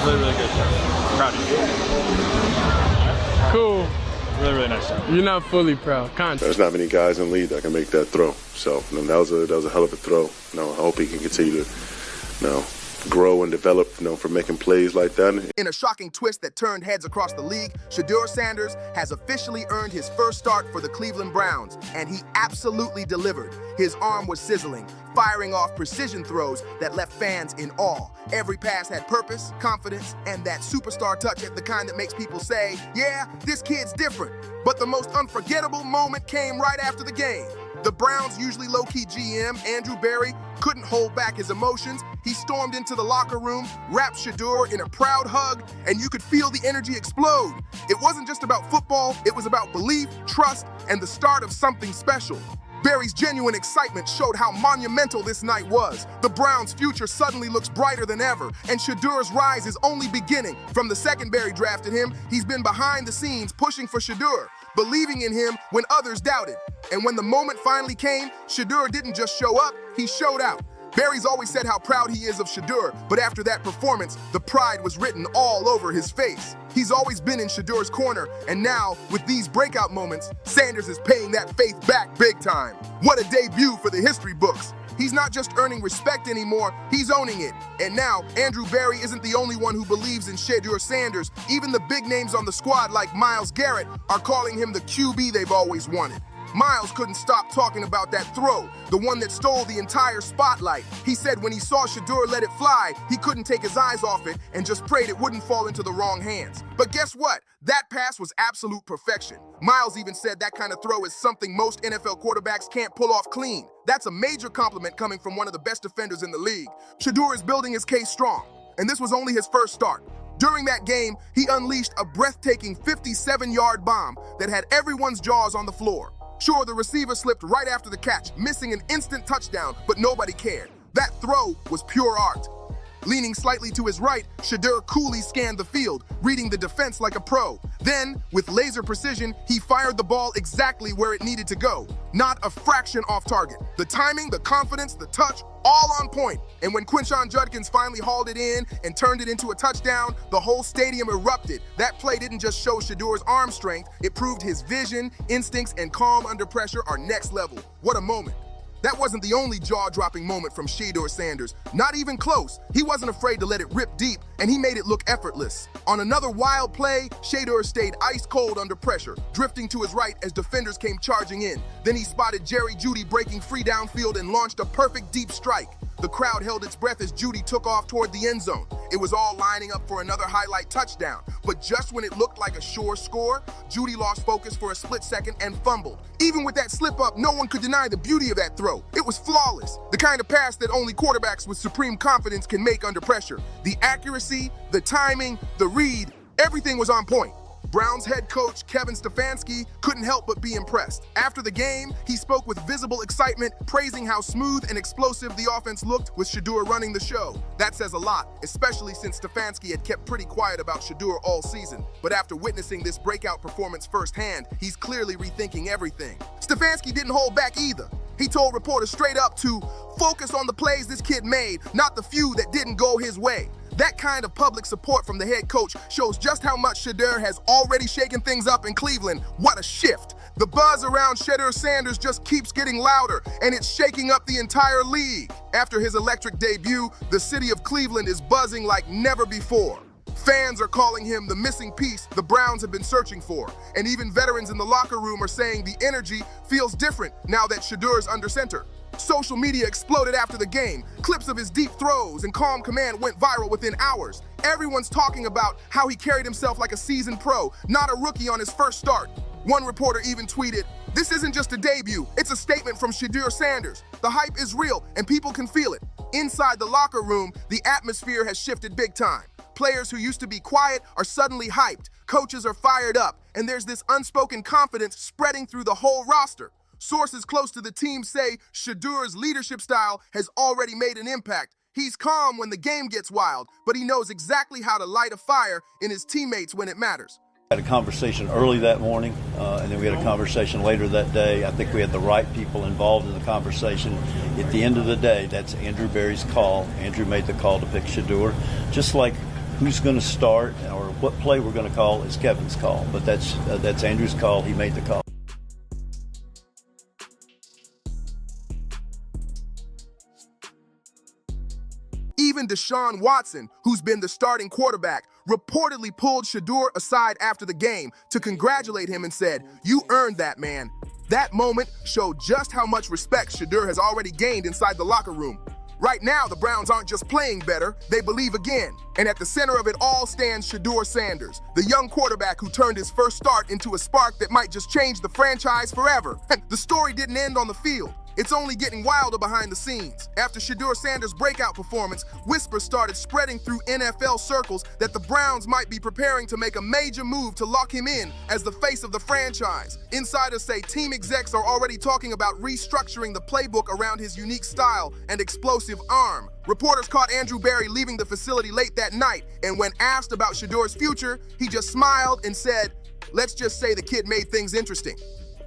Really, really good job. Proud of you. Cool. Really, really nice job. You're not fully proud. There's not many guys in the league that can make that throw. So that was a hell of a throw. I hope he can continue to grow and develop for making plays like that. In a shocking twist that turned heads across the league, Shedeur Sanders has officially earned his first start for the Cleveland Browns, and he absolutely delivered. His arm was sizzling, firing off precision throws that left fans in awe. Every pass had purpose, confidence, and that superstar touch, the kind that makes people say, yeah, this kid's different. But the most unforgettable moment came right after the game. The Browns' usually low-key GM, Andrew Berry, couldn't hold back his emotions. He stormed into the locker room, wrapped Shadur in a proud hug, and you could feel the energy explode. It wasn't just about football, it was about belief, trust, and the start of something special. Berry's genuine excitement showed how monumental this night was. The Browns' future suddenly looks brighter than ever, and Shedur's rise is only beginning. From the second Berry drafted him, he's been behind the scenes pushing for Shadur, believing in him when others doubted. And when the moment finally came, Shadur didn't just show up, he showed out. Berry's always said how proud he is of Shadur, but after that performance, the pride was written all over his face. He's always been in Shedur's corner, and now, with these breakout moments, Sanders is paying that faith back big time. What a debut for the history books. He's not just earning respect anymore, he's owning it. And now, Andrew Berry isn't the only one who believes in Shedeur Sanders. Even the big names on the squad like Myles Garrett are calling him the QB they've always wanted. Myles couldn't stop talking about that throw, the one that stole the entire spotlight. He said when he saw Shadur let it fly, he couldn't take his eyes off it and just prayed it wouldn't fall into the wrong hands. But guess what? That pass was absolute perfection. Myles even said that kind of throw is something most NFL quarterbacks can't pull off clean. That's a major compliment coming from one of the best defenders in the league. Shadur is building his case strong, and this was only his first start. During that game, he unleashed a breathtaking 57-yard bomb that had everyone's jaws on the floor. Sure, the receiver slipped right after the catch, missing an instant touchdown, but nobody cared. That throw was pure art. Leaning slightly to his right, Shadur coolly scanned the field, reading the defense like a pro. Then, with laser precision, he fired the ball exactly where it needed to go. Not a fraction off target. The timing, the confidence, the touch, all on point. And when Quinshon Judkins finally hauled it in and turned it into a touchdown, the whole stadium erupted. That play didn't just show Shedur's arm strength, it proved his vision, instincts, and calm under pressure are next level. What a moment. That wasn't the only jaw-dropping moment from Shedeur Sanders. Not even close. He wasn't afraid to let it rip deep, and he made it look effortless. On another wild play, Shadur stayed ice-cold under pressure, drifting to his right as defenders came charging in. Then he spotted Jerry Jeudy breaking free downfield and launched a perfect deep strike. The crowd held its breath as Jeudy took off toward the end zone. It was all lining up for another highlight touchdown. But just when it looked like a sure score, Jeudy lost focus for a split second and fumbled. Even with that slip-up, no one could deny the beauty of that throw. It was flawless, the kind of pass that only quarterbacks with supreme confidence can make under pressure. The accuracy, the timing, the read, everything was on point. Browns head coach Kevin Stefanaski couldn't help but be impressed. After the game, he spoke with visible excitement, praising how smooth and explosive the offense looked with Shadur running the show. That says a lot, especially since Stefanski had kept pretty quiet about Shadur all season. But after witnessing this breakout performance firsthand, he's clearly rethinking everything. Stefanski didn't hold back either. He told reporters straight up to focus on the plays this kid made, not the few that didn't go his way. That kind of public support from the head coach shows just how much Shadur has already shaken things up in Cleveland. What a shift. The buzz around Shedeur Sanders just keeps getting louder, and it's shaking up the entire league. After his electric debut, the city of Cleveland is buzzing like never before. Fans are calling him the missing piece the Browns have been searching for, and even veterans in the locker room are saying the energy feels different now that Shedur's under center. Social media exploded after the game. Clips of his deep throws and calm command went viral within hours. Everyone's talking about how he carried himself like a seasoned pro, not a rookie on his first start. One reporter even tweeted, "This isn't just a debut, it's a statement from Shedeur Sanders. The hype is real and people can feel it." Inside the locker room, the atmosphere has shifted big time. Players who used to be quiet are suddenly hyped. Coaches are fired up, and there's this unspoken confidence spreading through the whole roster. Sources close to the team say Shedur's leadership style has already made an impact. He's calm when the game gets wild, but he knows exactly how to light a fire in his teammates when it matters. We had a conversation early that morning, and then we had a conversation later that day. I think we had the right people involved in the conversation. At the end of the day, that's Andrew Berry's call. Andrew made the call to pick Shadur, just like who's going to start or what play we're going to call is Kevin's call. But that's Andrew's call. He made the call. Even Deshaun Watson, who's been the starting quarterback, reportedly pulled Shadur aside after the game to congratulate him and said, "You earned that, man." That moment showed just how much respect Shadur has already gained inside the locker room. Right now, the Browns aren't just playing better, they believe again. And at the center of it all stands Shedeur Sanders, the young quarterback who turned his first start into a spark that might just change the franchise forever. The story didn't end on the field. It's only getting wilder behind the scenes. After Shedeur Sanders' breakout performance, whispers started spreading through NFL circles that the Browns might be preparing to make a major move to lock him in as the face of the franchise. Insiders say team execs are already talking about restructuring the playbook around his unique style and explosive arm. Reporters caught Andrew Berry leaving the facility late that night, and when asked about Shadeur's future, he just smiled and said, "Let's just say the kid made things interesting."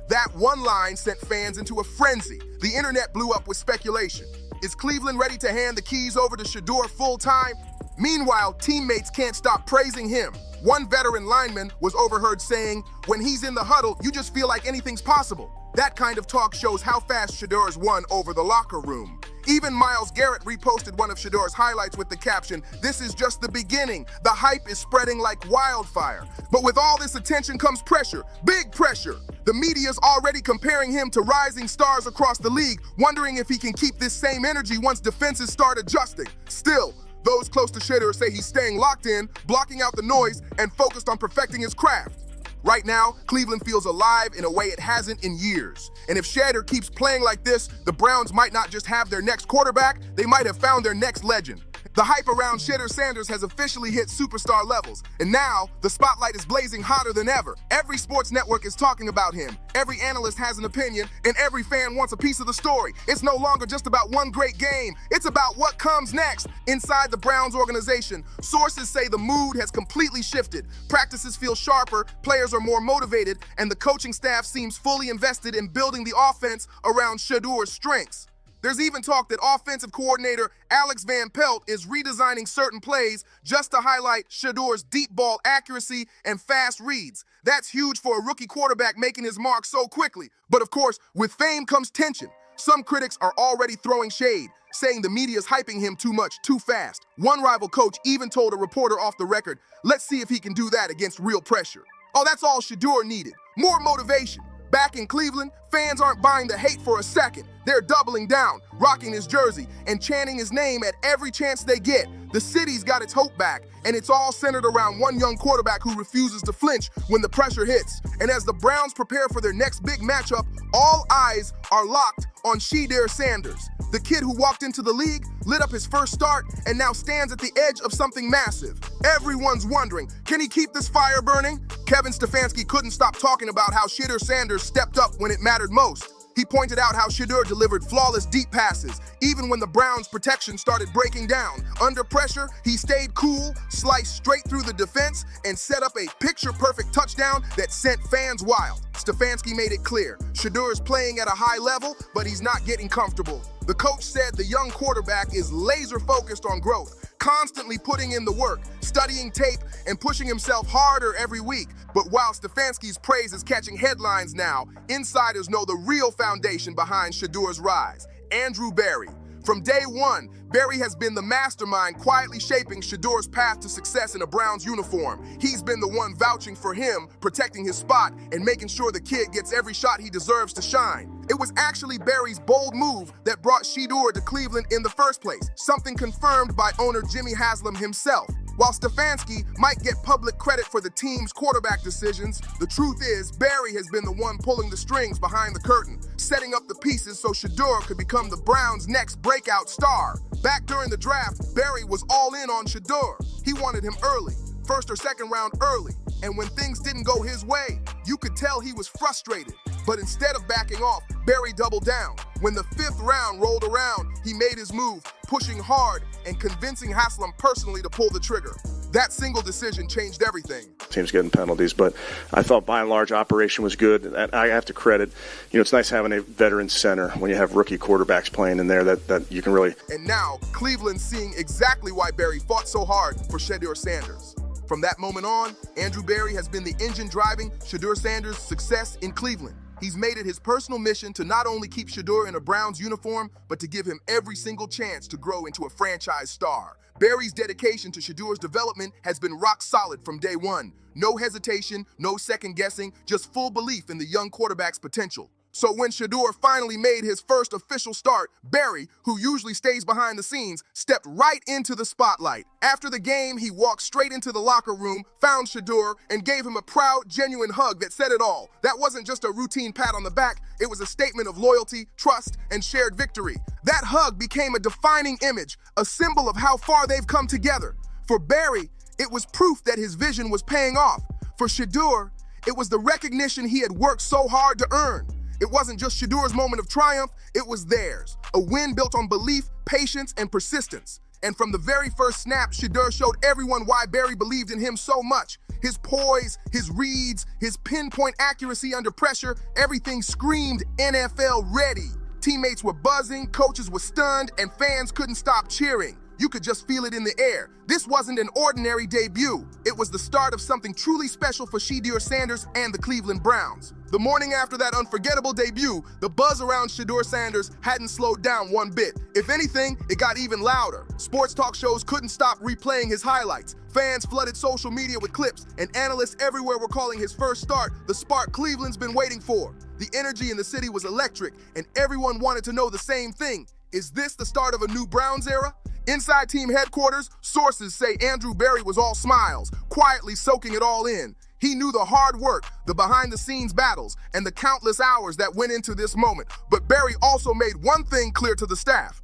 That one line sent fans into a frenzy. The internet blew up with speculation. Is Cleveland ready to hand the keys over to Shadur full-time? Meanwhile, teammates can't stop praising him. One veteran lineman was overheard saying, "When he's in the huddle, you just feel like anything's possible." That kind of talk shows how fast Shedeur won over the locker room. Even Myles Garrett reposted one of Shadeur's highlights with the caption, "This is just the beginning. The hype is spreading like wildfire." But with all this attention comes pressure, big pressure. The media's already comparing him to rising stars across the league, wondering if he can keep this same energy once defenses start adjusting. Still, those close to Shedeur say he's staying locked in, blocking out the noise, and focused on perfecting his craft. Right now, Cleveland feels alive in a way it hasn't in years. And if Shadur keeps playing like this, the Browns might not just have their next quarterback, they might have found their next legend. The hype around Shedeur Sanders has officially hit superstar levels, and now the spotlight is blazing hotter than ever. Every sports network is talking about him, every analyst has an opinion, and every fan wants a piece of the story. It's no longer just about one great game, it's about what comes next. Inside the Browns organization, sources say the mood has completely shifted. Practices feel sharper, players are more motivated, and the coaching staff seems fully invested in building the offense around Shedur's strengths. There's even talk that offensive coordinator Alex Van Pelt is redesigning certain plays just to highlight Shedur's deep ball accuracy and fast reads. That's huge for a rookie quarterback making his mark so quickly. But of course, with fame comes tension. Some critics are already throwing shade, saying the media's hyping him too much, too fast. One rival coach even told a reporter off the record, "Let's see if he can do that against real pressure." Oh, that's all Shadur needed. More motivation. Back in Cleveland, fans aren't buying the hate for a second. They're doubling down, rocking his jersey, and chanting his name at every chance they get. The city's got its hope back, and it's all centered around one young quarterback who refuses to flinch when the pressure hits. And as the Browns prepare for their next big matchup, all eyes are locked on Shedeur Sanders. The kid who walked into the league, lit up his first start, and now stands at the edge of something massive. Everyone's wondering, can he keep this fire burning? Kevin Stefanaski couldn't stop talking about how Shedeur Sanders stepped up when it mattered most. He pointed out how Shadur delivered flawless deep passes, even when the Browns' protection started breaking down. Under pressure, he stayed cool, sliced straight through the defense, and set up a picture-perfect touchdown that sent fans wild. Stefanaski made it clear, Shadur is playing at a high level, but he's not getting comfortable. The coach said the young quarterback is laser-focused on growth, constantly putting in the work, studying tape, and pushing himself harder every week. But while Stefanaski's praise is catching headlines now, insiders know the real foundation behind Shedur's rise: Andrew Berry. From day one, Berry has been the mastermind quietly shaping Shedur's path to success in a Browns uniform. He's been the one vouching for him, protecting his spot, and making sure the kid gets every shot he deserves to shine. It was actually Berry's bold move that brought Shadur to Cleveland in the first place, something confirmed by owner Jimmy Haslam himself. While Stefanaski might get public credit for the team's quarterback decisions, the truth is Berry has been the one pulling the strings behind the curtain, setting up the pieces so Shadur could become the Browns' next breakout star. Back during the draft, Berry was all in on Shadur. He wanted him early, first or second round early, and when things didn't go his way, you could tell he was frustrated. But instead of backing off, Berry doubled down. When the 5th round rolled around, he made his move, pushing hard and convincing Haslam personally to pull the trigger. That single decision changed everything. Teams getting penalties, but I thought by and large operation was good. And I have to credit, it's nice having a veteran center when you have rookie quarterbacks playing in there that you can really. And now Cleveland's seeing exactly why Barry fought so hard for Shedeur Sanders. From that moment on, Andrew Barry has been the engine driving Shedeur Sanders' success in Cleveland. He's made it his personal mission to not only keep Shadur in a Browns uniform, but to give him every single chance to grow into a franchise star. Barry's dedication to Shedur's development has been rock solid from day one. No hesitation, no second guessing, just full belief in the young quarterback's potential. So when Shadur finally made his first official start, Barry, who usually stays behind the scenes, stepped right into the spotlight. After the game, he walked straight into the locker room, found Shadur, and gave him a proud, genuine hug that said it all. That wasn't just a routine pat on the back, it was a statement of loyalty, trust, and shared victory. That hug became a defining image, a symbol of how far they've come together. For Barry, it was proof that his vision was paying off. For Shadur, it was the recognition he had worked so hard to earn. It wasn't just Shedur's moment of triumph, it was theirs. A win built on belief, patience, and persistence. And from the very first snap, Shedeur showed everyone why Barry believed in him so much. His poise, his reads, his pinpoint accuracy under pressure, everything screamed NFL ready. Teammates were buzzing, coaches were stunned, and fans couldn't stop cheering. You could just feel it in the air. This wasn't an ordinary debut. It was the start of something truly special for Shedeur Sanders and the Cleveland Browns. The morning after that unforgettable debut, the buzz around Shedeur Sanders hadn't slowed down one bit. If anything, it got even louder. Sports talk shows couldn't stop replaying his highlights. Fans flooded social media with clips, and analysts everywhere were calling his first start the spark Cleveland's been waiting for. The energy in the city was electric, and everyone wanted to know the same thing. Is this the start of a new Browns era? Inside team headquarters, sources say Andrew Barry was all smiles, quietly soaking it all in. He knew the hard work, the behind-the-scenes battles, and the countless hours that went into this moment. But Barry also made one thing clear to the staff.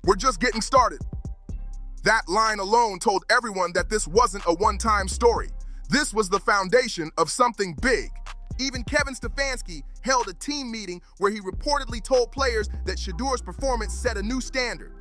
We're just getting started. That line alone told everyone that this wasn't a one-time story. This was the foundation of something big. Even Kevin Stefanaski held a team meeting where he reportedly told players that Shedur's performance set a new standard.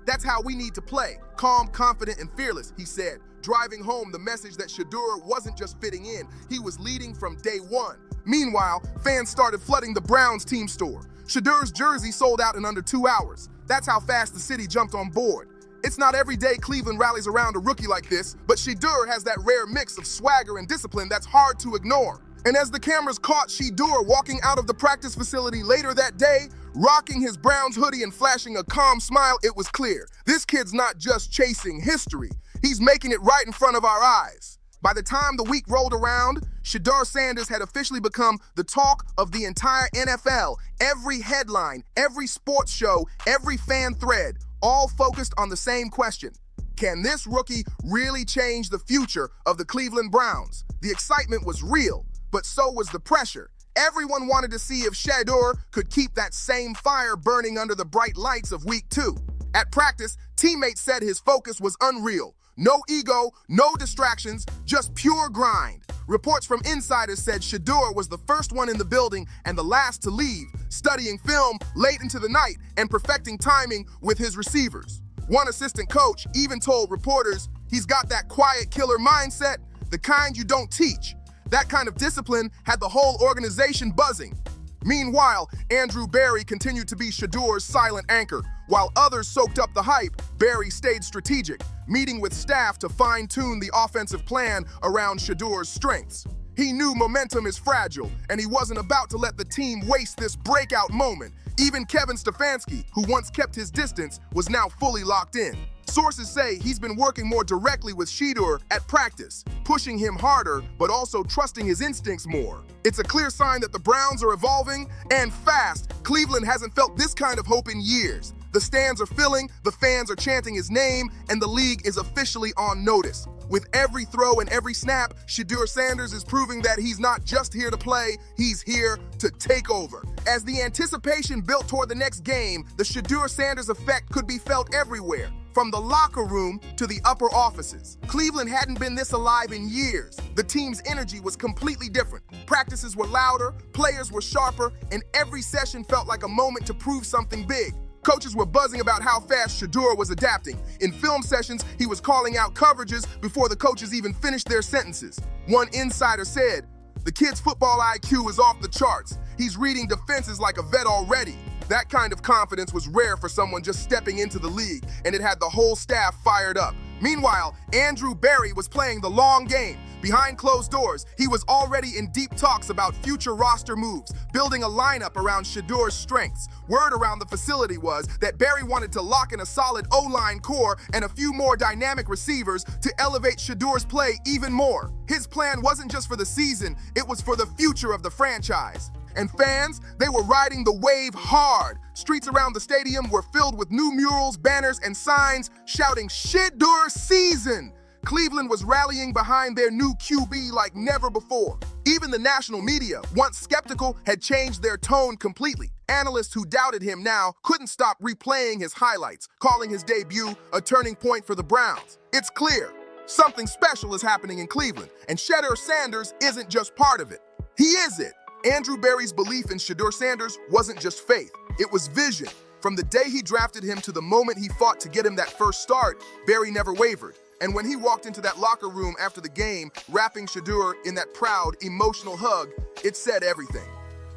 That's how we need to play, calm, confident, and fearless, he said, driving home the message that Shadur wasn't just fitting in, he was leading from day one. Meanwhile, fans started flooding the Browns team store. Shedur's jersey sold out in under 2 hours. That's how fast the city jumped on board. It's not every day Cleveland rallies around a rookie like this, but Shadur has that rare mix of swagger and discipline that's hard to ignore. And as the cameras caught Shadur walking out of the practice facility later that day, rocking his Browns hoodie and flashing a calm smile, it was clear. This kid's not just chasing history, he's making it right in front of our eyes. By the time the week rolled around, Shedeur Sanders had officially become the talk of the entire NFL. Every headline, every sports show, every fan thread, all focused on the same question. Can this rookie really change the future of the Cleveland Browns? The excitement was real, but so was the pressure. Everyone wanted to see if Shadur could keep that same fire burning under the bright lights of week 2. At practice, teammates said his focus was unreal. No ego, no distractions, just pure grind. Reports from insiders said Shadur was the first one in the building and the last to leave, studying film late into the night and perfecting timing with his receivers. One assistant coach even told reporters he's got that quiet killer mindset, the kind you don't teach. That kind of discipline had the whole organization buzzing. Meanwhile, Andrew Barry continued to be Shedur's silent anchor. While others soaked up the hype, Barry stayed strategic, meeting with staff to fine-tune the offensive plan around Shedur's strengths. He knew momentum is fragile, and he wasn't about to let the team waste this breakout moment. Even Kevin Stefanaski, who once kept his distance, was now fully locked in. Sources say he's been working more directly with Shadur at practice, pushing him harder, but also trusting his instincts more. It's a clear sign that the Browns are evolving, and fast. Cleveland hasn't felt this kind of hope in years. The stands are filling, the fans are chanting his name, and the league is officially on notice. With every throw and every snap, Shedeur Sanders is proving that he's not just here to play, he's here to take over. As the anticipation built toward the next game, the Shedeur Sanders effect could be felt everywhere, from the locker room to the upper offices. Cleveland hadn't been this alive in years. The team's energy was completely different. Practices were louder, players were sharper, and every session felt like a moment to prove something big. Coaches were buzzing about how fast Shadur was adapting. In film sessions, he was calling out coverages before the coaches even finished their sentences. One insider said, "The kid's football IQ is off the charts. He's reading defenses like a vet already." That kind of confidence was rare for someone just stepping into the league, and it had the whole staff fired up. Meanwhile, Andrew Berry was playing the long game. Behind closed doors, he was already in deep talks about future roster moves, building a lineup around Shedur's strengths. Word around the facility was that Berry wanted to lock in a solid O-line core and a few more dynamic receivers to elevate Shedur's play even more. His plan wasn't just for the season, it was for the future of the franchise. And fans, they were riding the wave hard. Streets around the stadium were filled with new murals, banners, and signs shouting Shedeur season. Cleveland was rallying behind their new QB like never before. Even the national media, once skeptical, had changed their tone completely. Analysts who doubted him now couldn't stop replaying his highlights, calling his debut a turning point for the Browns. It's clear, something special is happening in Cleveland, and Shedeur Sanders isn't just part of it. He is it. Andrew Berry's belief in Shedeur Sanders wasn't just faith, it was vision. From the day he drafted him to the moment he fought to get him that first start, Berry never wavered. And when he walked into that locker room after the game, wrapping Shadur in that proud, emotional hug, it said everything.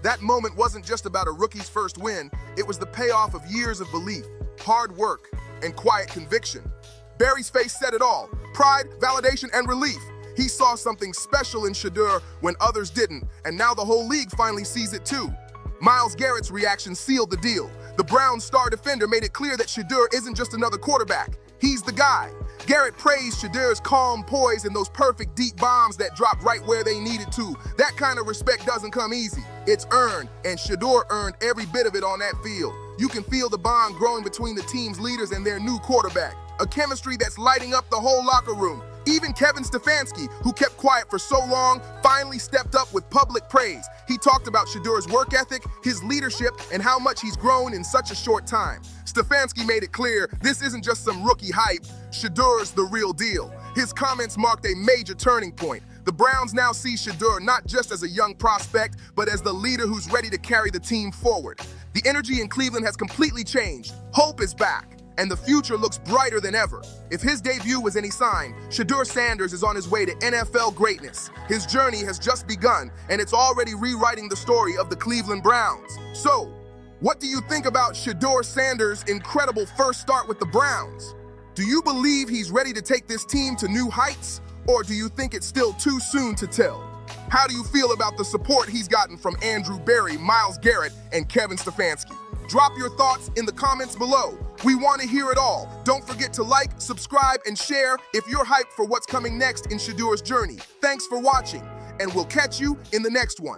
That moment wasn't just about a rookie's first win, it was the payoff of years of belief, hard work, and quiet conviction. Berry's face said it all, pride, validation, and relief. He saw something special in Shadur when others didn't, and now the whole league finally sees it too. Myles Garrett's reaction sealed the deal. The Browns' star defender made it clear that Shadur isn't just another quarterback, he's the guy. Garrett praised Shedur's calm poise and those perfect deep bombs that dropped right where they needed to. That kind of respect doesn't come easy. It's earned, and Shadur earned every bit of it on that field. You can feel the bond growing between the team's leaders and their new quarterback, a chemistry that's lighting up the whole locker room. Even Kevin Stefanaski, who kept quiet for so long, finally stepped up with public praise. He talked about Shedur's work ethic, his leadership, and how much he's grown in such a short time. Stefanaski made it clear this isn't just some rookie hype, Shedur's the real deal. His comments marked a major turning point. The Browns now see Shadur not just as a young prospect, but as the leader who's ready to carry the team forward. The energy in Cleveland has completely changed. Hope is back, and the future looks brighter than ever. If his debut was any sign, Shedeur Sanders is on his way to NFL greatness. His journey has just begun, and it's already rewriting the story of the Cleveland Browns. So, what do you think about Shedeur Sanders' incredible first start with the Browns? Do you believe he's ready to take this team to new heights, or do you think it's still too soon to tell? How do you feel about the support he's gotten from Andrew Berry, Myles Garrett, and Kevin Stefanaski? Drop your thoughts in the comments below. We want to hear it all. Don't forget to like, subscribe, and share if you're hyped for what's coming next in Shedur's journey. Thanks for watching, and we'll catch you in the next one.